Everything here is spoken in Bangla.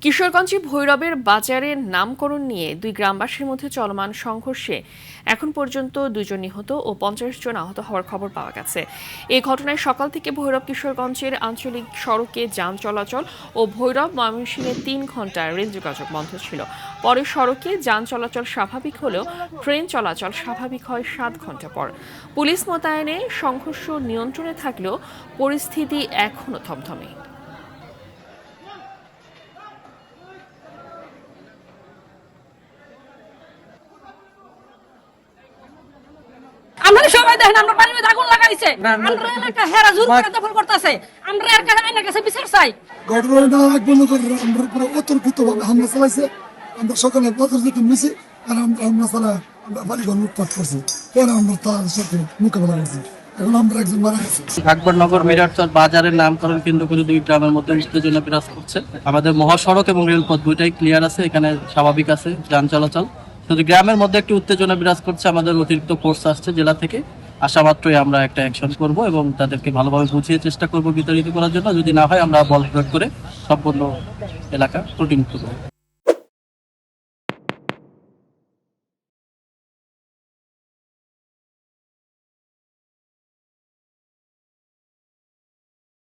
কিশোরগঞ্জে ভৈরবের বাজারের নামকরণ নিয়ে দুই গ্রামবাসীর মধ্যে চলমান সংঘর্ষে এখন পর্যন্ত 2 জন নিহত ও 50 জন আহত হওয়ার খবর পাওয়া গেছে। এই ঘটনায় সকাল থেকে ভৈরব কিশোরগঞ্জের আঞ্চলিক সড়কে যান চলাচল ও ভৈরব ময়মনসিংহে 3 ঘন্টা রেল যোগাযোগ বন্ধ ছিল। পরে সড়কে যান চলাচল স্বাভাবিক হলেও ট্রেন চলাচল স্বাভাবিক হয় 7 ঘন্টা পর। পুলিশ মোতায়েনে সংঘর্ষ নিয়ন্ত্রণে থাকলেও পরিস্থিতি এখনো থমথমে। আমরা সবাই দেখেন আমরা বাড়ির মধ্যে আগুন লাগাইছে, আমরা এলাকা হেরা জোর করে দখল করতেছে, আমরা এর কাছে আইনের কাছে বিচার চাই। ঘটনাটা বন্ধ করে আমরা পুরো অতর্কিতভাবে হামলা চালাইছে। আমরা সকালে বাজার যেতে মিছি আর আমরা সারা বাড়ি ঘর লুটপাট করছি, পরে আমরা তার সাথে মোকাবেলা করছি। এখন আমরা একজন মারা গেছে। আকবরনগর মিরারচর বাজারের নামকরণ কেন্দ্র করে দুই গ্রামের মধ্যে উত্তেজনা বিরাজ করছে। আমাদের মহাসড়ক এবং রেলপথ দুইটাই ক্লিয়ার আছে, এখানে স্বাভাবিক আছে যান চলাচল। শুধু গ্রামের মধ্যে একটু উত্তেজনা বিরাজ করছে। আমাদের অতিরিক্ত ফোর্স আসছে জেলা থেকে, আসা মাত্রই আমরা একটা অ্যাকশন করব এবং তাদেরকে ভালোভাবে বুঝিয়ে চেষ্টা করব বিতাড়িত করার জন্য। যদি না হয় আমরা বল প্রয়োগ করে সম্পূর্ণ এলাকা ত্রুটিমুক্ত করব।